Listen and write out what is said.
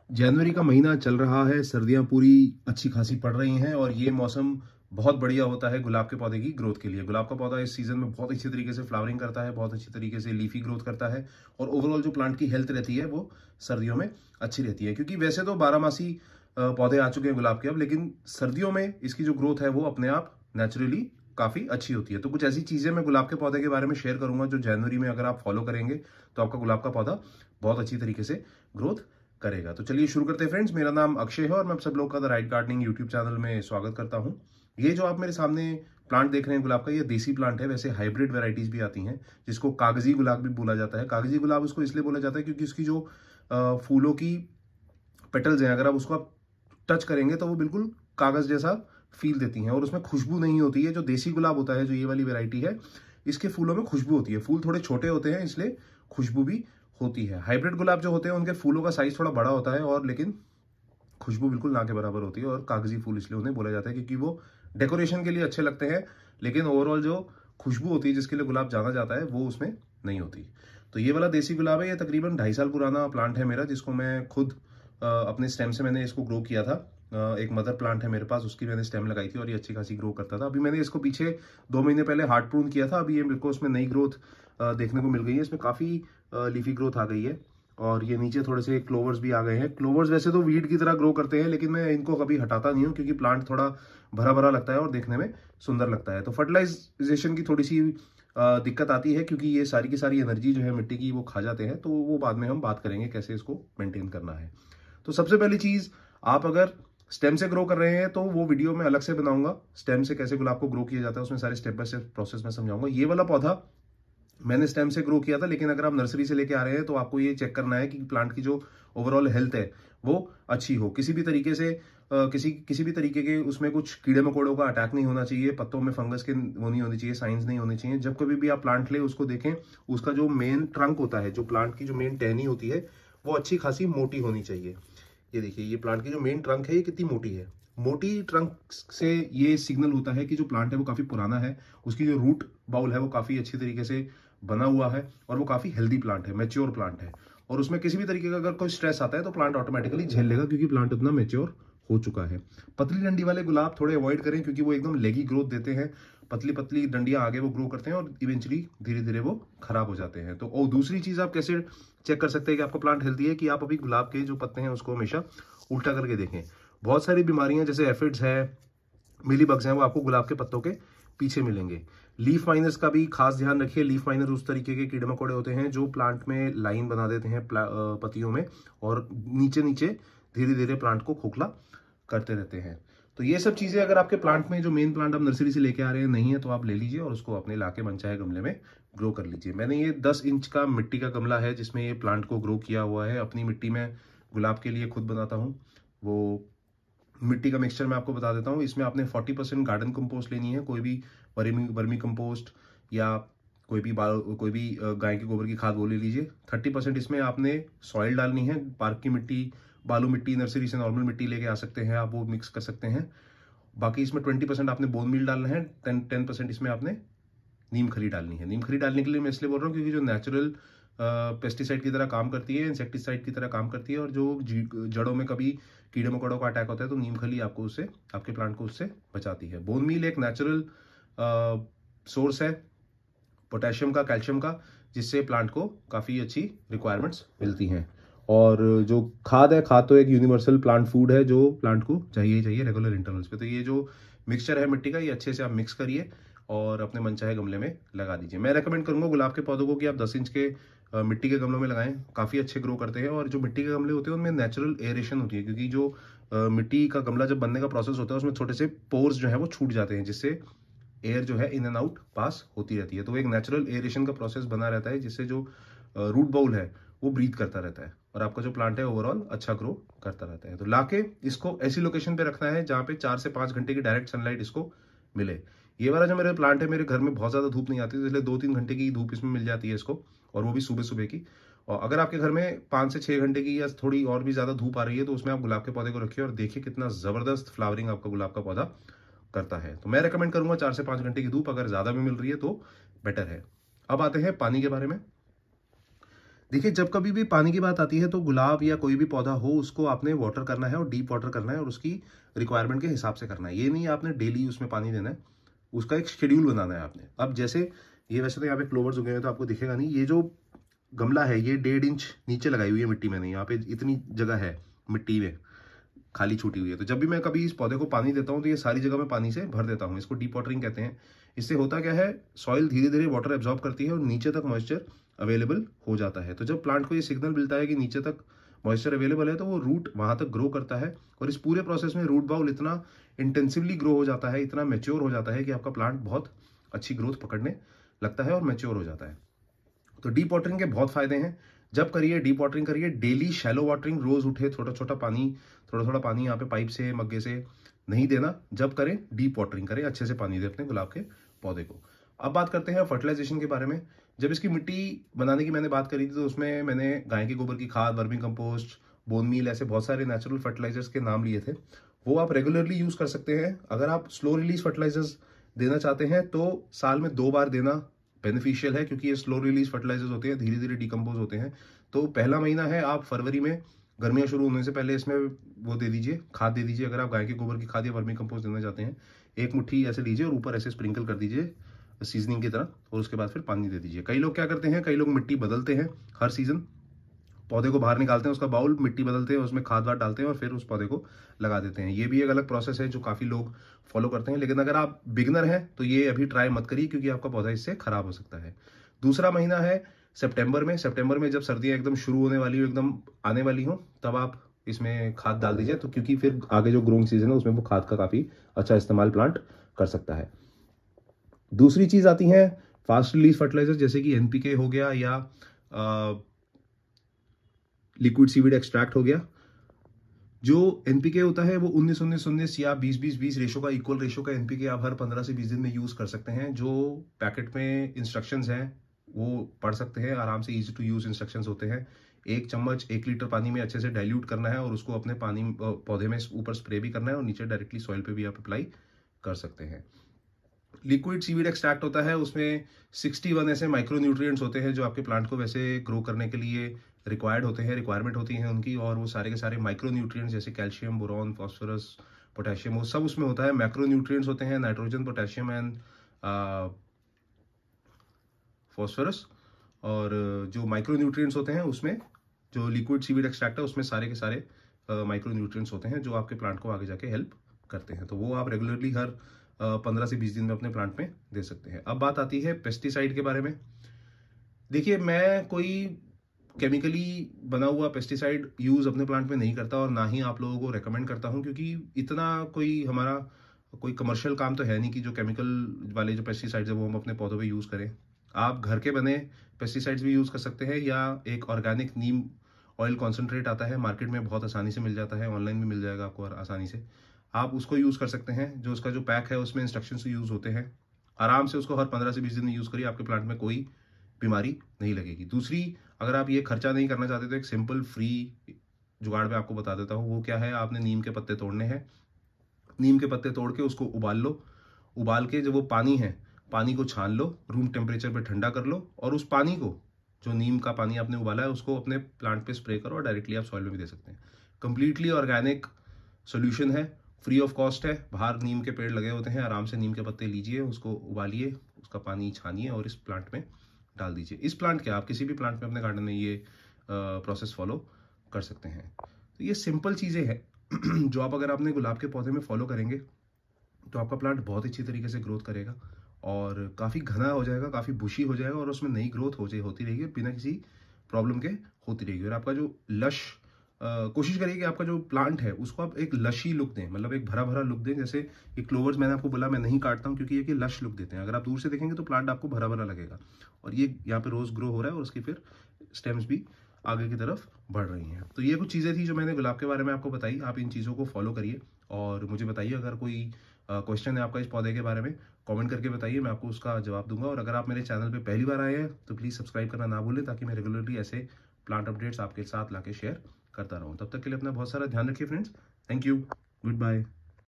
जनवरी का महीना चल रहा है, सर्दियां पूरी अच्छी खासी पड़ रही हैं और ये मौसम बहुत बढ़िया होता है गुलाब के पौधे की ग्रोथ के लिए। गुलाब का पौधा इस सीजन में बहुत अच्छी तरीके से फ्लावरिंग करता है, बहुत अच्छी तरीके से लीफी ग्रोथ करता है और ओवरऑल जो प्लांट की हेल्थ रहती है वो सर्दियों में अच्छी रहती है। क्योंकि वैसे तो 12 मासी पौधे आ चुके हैं गुलाब के अब, लेकिन सर्दियों में इसकी जो ग्रोथ है वो अपने आप नेचुरली काफी अच्छी होती है। तो कुछ ऐसी चीजें मैं गुलाब के पौधे के बारे में शेयर करूंगा जो जनवरी में अगर आप फॉलो करेंगे तो आपका गुलाब का पौधा बहुत अच्छी तरीके से ग्रोथ करेगा। तो चलिए शुरू करते हैं फ्रेंड्स। मेरा नाम अक्षय है और मैं आप सब लोग का the right gardening YouTube channel में स्वागत करता हूं। ये जो आप मेरे सामने प्लांट देख रहे हैं गुलाब का, ये देसी प्लांट है। वैसे हाइब्रिड वैरायटीज भी आती हैं जिसको कागजी गुलाब भी बोला जाता है। कागजी गुलाब उसको इसलिए बोला जाता है क्योंकि उसकी जो फूलों की पेटल्स हैं, अगर आप उसको आप टच करेंगे तो वो बिल्कुल कागज जैसा फील देती हैं और उसमें खुशबू नहीं होती है। जो देसी गुलाब होता है, जो ये वाली वैरायटी है, इसके फूलों में खुशबू होती है। फूल थोड़े छोटे होते हैं इसलिए खुशबू भी होती है। हाइब्रिड गुलाब जो होते हैं उनके फूलों का साइज थोड़ा बड़ा होता है और लेकिन खुशबू बिल्कुल ना के बराबर होती है। और कागजी फूल इसलिए उन्हें बोला जाता है क्योंकि वो डेकोरेशन के लिए अच्छे लगते हैं, लेकिन ओवरऑल जो खुशबू होती है जिसके लिए गुलाब जाना जाता है वो उसमें नहीं होती। तो ये वाला देसी गुलाब है। ये तकरीबन 2.5 साल पुराना प्लांट है मेरा, जिसको मैं खुद अपने स्टेम से मैंने इसको ग्रो किया था। एक मदर प्लांट है मेरे पास, उसकी मैंने स्टेम लगाई थी और ये अच्छी खासी ग्रो करता था। अभी मैंने इसको पीछे 2 महीने पहले हार्ड प्रून किया था। अभी ये मेरे को उसमें नई ग्रोथ देखने को मिल गई है। इसमें काफी लीफी ग्रोथ आ गई है और ये नीचे थोड़े से क्लोवर्स भी आ गए हैं। क्लोवर्स वैसे तो वीड की तरह ग्रो करते हैं, लेकिन मैं इनको कभी हटाता नहीं हूँ क्योंकि प्लांट थोड़ा भरा भरा लगता है और देखने में सुंदर लगता है। तो फर्टिलाइजेशन की थोड़ी सी दिक्कत आती है क्योंकि ये सारी की सारी एनर्जी जो है मिट्टी की वो खा जाते हैं। तो वो बाद में हम बात करेंगे कैसे इसको मेंटेन करना है। तो सबसे पहली चीज, आप अगर स्टेम से ग्रो कर रहे हैं तो वो वीडियो में अलग से बनाऊंगा। स्टेम से कैसे गुलाब को ग्रो किया जाता है उसमें सारे स्टेप बाय स्टेप प्रोसेस में समझाऊंगा। ये वाला पौधा मैंने स्टेम से ग्रो किया था, लेकिन अगर आप नर्सरी से लेके आ रहे हैं तो आपको ये चेक करना है कि प्लांट की जो ओवरऑल हेल्थ है वो अच्छी हो। किसी भी तरीके से किसी भी तरीके के उसमें कुछ कीड़े मकोड़ों का अटैक नहीं होना चाहिए, पत्तों में फंगस के वो नहीं होनी चाहिए, साइंस नहीं होनी चाहिए। जब कभी भी आप प्लांट ले उसको देखें, उसका जो मेन ट्रंक होता है, जो प्लांट की जो मेन टहनी होती है, वो अच्छी खासी मोटी होनी चाहिए। ये देखिए, ये प्लांट की जो मेन ट्रंक है ये कितनी मोटी है। मोटी ट्रंक से ये सिग्नल होता है कि जो प्लांट है वो काफी पुराना है, उसकी जो रूट बाउल है वो काफी अच्छी तरीके से बना हुआ है और वो काफी हेल्दी प्लांट है, मैच्योर प्लांट है। और उसमें किसी भी तरीके का अगर कोई स्ट्रेस आता है तो प्लांट ऑटोमेटिकली झेल लेगा क्योंकि प्लांट उतना मैच्योर हो चुका है। पतली डंडी वाले गुलाब थोड़े अवॉइड करें क्योंकि वो एकदम लेगी ग्रोथ देते हैं। पतली पतली डंडियां आगे वो ग्रो करते हैं और इवेंचुअली धीरे धीरे वो खराब हो जाते हैं। तो और दूसरी चीज आप कैसे चेक कर सकते हैं कि आपका प्लांट हेल्दी है, कि आप अभी गुलाब के जो पत्ते हैं उसको हमेशा उल्टा करके देखें। बहुत सारी बीमारियां जैसे एफिड्स है, मिली बग्स हैं, वो आपको गुलाब के पत्तों के पीछे मिलेंगे। लीफ माइनर्स का भी खास ध्यान रखिए। लीफ माइनर उस तरीके के कीड़े मकोड़े होते हैं जो प्लांट में लाइन बना देते हैं पत्तियों में और नीचे नीचे धीरे धीरे प्लांट को खोखला करते रहते हैं। तो ये सब चीजें अगर आपके प्लांट में, जो मेन प्लांट आप नर्सरी से लेके आ रहे हैं, नहीं है तो आप ले लीजिए और उसको अपने लाके मनचाहे गमले में ग्रो कर लीजिए। मैंने ये 10 इंच का मिट्टी का गमला है जिसमें ये प्लांट को ग्रो किया हुआ है। अपनी मिट्टी में गुलाब के लिए खुद बनाता हूँ। वो मिट्टी का मिक्सचर मैं आपको बता देता हूँ। इसमें आपने 40% गार्डन कंपोस्ट लेनी है, कोई भी वर्मी कंपोस्ट या कोई भी गाय के गोबर की खाद वो ले लीजिए। 30% इसमें आपने सॉइल डालनी है। पार्क की मिट्टी, बालू मिट्टी, नर्सरी से नॉर्मल मिट्टी लेके आ सकते हैं आप, वो मिक्स कर सकते हैं। बाकी इसमें 20% आपने बोन मील डालना है। 10% इसमें आपने नीम खली डालनी है। नीम खली डालने के लिए मैं इसलिए बोल रहा हूँ क्योंकि जो नेचुरल पेस्टिसाइड की तरह काम करती है, इंसेक्टिसाइड की तरह काम करती है और जो जड़ों में कभी कीड़े मकोड़ों का अटैक होता है तो नीम खली आपको उससे, आपके प्लांट को उससे बचाती है। बोन मील एक नेचुरल सोर्स है पोटेशियम का, कैल्शियम का, जिससे प्लांट को काफ़ी अच्छी रिक्वायरमेंट्स मिलती हैं। और जो खाद है, खाद तो एक यूनिवर्सल प्लांट फूड है जो प्लांट को चाहिए ही चाहिए रेगुलर इंटरवल्स पे। तो ये जो मिक्सचर है मिट्टी का, ये अच्छे से आप मिक्स करिए और अपने मनचाहे गमले में लगा दीजिए। मैं रेकमेंड करूंगा गुलाब के पौधों को कि आप 10 इंच के मिट्टी के गमलों में लगाएं, काफ़ी अच्छे ग्रो करते हैं। और जो मिट्टी के गमले होते हैं उनमें नेचुरल एरेशन होती है क्योंकि जो मिट्टी का गमला जब बनने का प्रोसेस होता है उसमें छोटे से पोर्स जो है वो छूट जाते हैं, जिससे एयर जो है इन एंड आउट पास होती रहती है। तो एक नेचुरल एरेशन का प्रोसेस बना रहता है जिससे जो रूट बाउल है वो ब्रीथ करता रहता है और आपका जो प्लांट है ओवरऑल अच्छा ग्रो करता रहता है। तो लाके इसको ऐसी लोकेशन पे रखना है जहाँ पे 4 से 5 घंटे की डायरेक्ट सनलाइट इसको मिले। ये वाला जो मेरे प्लांट है, मेरे घर में बहुत ज्यादा धूप नहीं आती, तो इसलिए 2-3 घंटे की धूप इसमें मिल जाती है इसको, और वो भी सुबह सुबह की। और अगर आपके घर में 5 से 6 घंटे की या थोड़ी और भी ज्यादा धूप आ रही है तो उसमें आप गुलाब के पौधे को रखिए और देखिए कितना जबरदस्त फ्लावरिंग आपका गुलाब का पौधा करता है। तो मैं रेकमेंड करूंगा 4 से 5 घंटे की धूप, अगर ज्यादा भी मिल रही है तो बेटर है। अब आते हैं पानी के बारे में। देखिए, जब कभी भी पानी की बात आती है तो गुलाब या कोई भी पौधा हो, उसको आपने वाटर करना है और डीप वाटर करना है और उसकी रिक्वायरमेंट के हिसाब से करना है। ये नहीं आपने डेली उसमें पानी देना है, उसका एक शेड्यूल बनाना है आपने। अब जैसे ये वैसे तो यहाँ पे क्लोवर्स उगे हैं तो आपको दिखेगा नहीं, ये जो गमला है ये 1.5 इंच नीचे लगाई हुई है मिट्टी में, नहीं यहाँ पे इतनी जगह है मिट्टी में खाली छूटी हुई है। तो जब भी मैं कभी इस पौधे को पानी देता हूँ तो ये सारी जगह मैं पानी से भर देता हूँ। इसको डीप वाटरिंग कहते हैं। इससे होता क्या है, सॉइल धीरे धीरे वाटर एब्जॉर्ब करती है और नीचे तक मॉइस्चर अवेलेबल हो जाता है। तो जब प्लांट को ये सिग्नल मिलता है कि नीचे तक मॉइस्चर अवेलेबल है तो वो रूट वहां तक ग्रो करता है और इस पूरे प्रोसेस में रूट बाउल इतना इंटेंसिवली ग्रो हो जाता है, इतना मैच्योर हो जाता है कि आपका प्लांट बहुत अच्छी ग्रोथ पकड़ने लगता है और मैच्योर हो जाता है। तो डीप वाटरिंग के बहुत फायदे हैं। जब करिए डीप वाटरिंग करिए, डेली शैलो वाटरिंग, रोज उठे थोड़ा छोटा पानी, थोड़ा थोड़ा पानी यहाँ पे पाइप से मग्गे से नहीं देना। जब करें डीप वाटरिंग करें, अच्छे से पानी दे अपने गुलाब के पौधे को। अब बात करते हैं फर्टिलाइजेशन के बारे में। जब इसकी मिट्टी बनाने की मैंने बात करी थी तो उसमें मैंने गाय के गोबर की खाद, वर्मी कंपोस्ट, बोन मील, ऐसे बहुत सारे नेचुरल फर्टिलाइजर्स के नाम लिए थे। वो आप रेगुलरली यूज कर सकते हैं। अगर आप स्लो रिलीज फर्टिलाइजर्स देना चाहते हैं तो साल में 2 बार देना बेनिफिशियल है, क्योंकि ये स्लो रिलीज फर्टिलाइजर्स होते हैं, धीरे धीरे डिकम्पोज होते हैं। तो पहला महीना है, आप फरवरी में गर्मियां शुरू होने से पहले इसमें वो दे दीजिए, खाद दे दीजिए। अगर आप गाय के गोबर की खाद या वर्मी कंपोस्ट देना चाहते हैं, 1 मुट्ठी ऐसे लीजिए और ऊपर ऐसे स्प्रिंकल कर दीजिए सीजनिंग की तरह, और उसके बाद फिर पानी दे दीजिए। कई लोग क्या करते हैं, कई लोग मिट्टी बदलते हैं हर सीजन, पौधे को बाहर निकालते हैं, उसका बाउल मिट्टी बदलते हैं, उसमें खाद वाद डालते हैं और फिर उस पौधे को लगा देते हैं। ये भी एक अलग प्रोसेस है जो काफी लोग फॉलो करते हैं, लेकिन अगर आप बिगनर हैं तो ये अभी ट्राई मत करिए, क्योंकि आपका पौधा इससे खराब हो सकता है। दूसरा महीना है सितंबर में। सितंबर में जब सर्दियां एकदम शुरू होने वाली हो, एकदम आने वाली हो, तब आप इसमें खाद डाल दीजिए। तो क्योंकि फिर आगे जो ग्रोइंग सीजन है उसमें वो खाद का काफी अच्छा इस्तेमाल प्लांट कर सकता है। दूसरी चीज आती है फास्ट रिलीज फर्टिलाइजर, जैसे कि एनपीके हो गया या लिक्विड सीवीड एक्सट्रैक्ट हो गया। जो एनपीके होता है वो 19-19-19 या 20-20-20 रेशो का, इक्वल रेशो का एनपीके आप हर 15 से 20 दिन में यूज कर सकते हैं। जो पैकेट में इंस्ट्रक्शंस हैं वो पढ़ सकते हैं आराम से, इजी टू यूज इंस्ट्रक्शंस होते हैं। 1 चम्मच 1 लीटर पानी में अच्छे से डाइल्यूट करना है और उसको अपने पानी पौधे में ऊपर स्प्रे भी करना है और नीचे डायरेक्टली सॉइल पे भी आप अप्लाई कर सकते हैं। लिक्विड सीवीड एक्सट्रैक्ट होता है, उसमें 61 ऐसे माइक्रो न्यूट्रिएंट्स होते हैं जो आपके प्लांट को वैसे ग्रो करने के लिए रिक्वायर्ड होते हैं, रिक्वायरमेंट होती है उनकी, और वो सारे के सारे माइक्रो न्यूट्रिएंट्स जैसे कैल्शियम, बोरॉन, फास्फोरस, पोटेशियम, वो सब उसमें होता है। मैक्रो न्यूट्रिएंट्स होते हैं नाइट्रोजन, पोटेशियम एंड फॉस्फोरस। और जो माइक्रो न्यूट्रिएंट्स होते हैं उसमें, जो लिक्विड सीवीड एक्सट्रैक्ट है उसमें सारे के सारे माइक्रो न्यूट्रिएंट्स होते हैं जो आपके प्लांट को आगे जाके हेल्प करते हैं। तो वो आप रेगुलरली हर 15 से 20 दिन में अपने प्लांट में दे सकते हैं। अब बात आती है पेस्टिसाइड के बारे में। देखिए, मैं कोई केमिकली बना हुआ पेस्टिसाइड यूज अपने प्लांट में नहीं करता और ना ही आप लोगों को रेकमेंड करता हूं, क्योंकि इतना कोई हमारा कोई कमर्शियल काम तो है नहीं कि जो केमिकल वाले जो पेस्टिसाइड्स है वो हम अपने पौधों पे यूज करें। आप घर के बने पेस्टिसाइड्स भी यूज कर सकते हैं, या एक ऑर्गेनिक नीम ऑयल कॉन्सेंट्रेट आता है मार्केट में, बहुत आसानी से मिल जाता है, ऑनलाइन भी मिल जाएगा आपको आसानी से, आप उसको यूज कर सकते हैं। जो उसका जो पैक है उसमें इंस्ट्रक्शन से यूज होते हैं। आराम से उसको हर 15 से 20 दिन यूज करिए, आपके प्लांट में कोई बीमारी नहीं लगेगी। दूसरी, अगर आप ये खर्चा नहीं करना चाहते तो एक सिंपल फ्री जुगाड़ में आपको बता देता हूँ। वो क्या है, आपने नीम के पत्ते तोड़ने हैं, नीम के पत्ते तोड़ के उसको उबाल लो, उबाल के जब वो पानी है, पानी को छान लो, रूम टेम्परेचर पे ठंडा कर लो, और उस पानी को, जो नीम का पानी आपने उबाला है, उसको अपने प्लांट पे स्प्रे करो और डायरेक्टली आप सॉइल में भी दे सकते हैं। कंप्लीटली ऑर्गेनिक सोल्यूशन है, फ्री ऑफ कॉस्ट है। बाहर नीम के पेड़ लगे होते हैं, आराम से नीम के पत्ते लीजिए, उसको उबालिए, उसका पानी छानिए और इस प्लांट में डाल दीजिए। इस प्लांट क्या, आप किसी भी प्लांट में अपने गार्डन में ये प्रोसेस फॉलो कर सकते हैं। तो ये सिंपल चीज़ें हैं जो आप अगर आपने गुलाब के पौधे में फॉलो करेंगे तो आपका प्लांट बहुत अच्छी तरीके से ग्रोथ करेगा और काफ़ी घना हो जाएगा, काफ़ी बुशी हो जाएगा और उसमें नई ग्रोथ होती रहेगी बिना किसी प्रॉब्लम के होती रहेगी। और आपका जो लश, कोशिश करिए कि आपका जो प्लांट है उसको आप एक लशी लुक दें, मतलब एक भरा भरा लुक दें। जैसे ये क्लोवर्स मैंने आपको बोला मैं नहीं काटता हूँ क्योंकि ये कि लश लुक देते हैं। अगर आप दूर से देखेंगे तो प्लांट आपको भरा भरा लगेगा, और ये यहाँ पे रोज ग्रो हो रहा है और उसकी फिर स्टेम्स भी आगे की तरफ बढ़ रही हैं। तो ये कुछ चीज़ें थी जो मैंने गुलाब के बारे में आपको बताई। आप इन चीज़ों को फॉलो करिए और मुझे बताइए अगर कोई क्वेश्चन है आपका इस पौधे के बारे में, कमेंट करके बताइए, मैं आपको उसका जवाब दूंगा। और अगर आप मेरे चैनल पे पहली बार आए हैं तो प्लीज़ सब्सक्राइब करना ना भूलें, ताकि मैं रेगुलरली ऐसे प्लांट अपडेट्स आपके साथ लाके शेयर करता रहूँ। तब तक के लिए अपना बहुत सारा ध्यान रखिए friends. Thank you, good bye.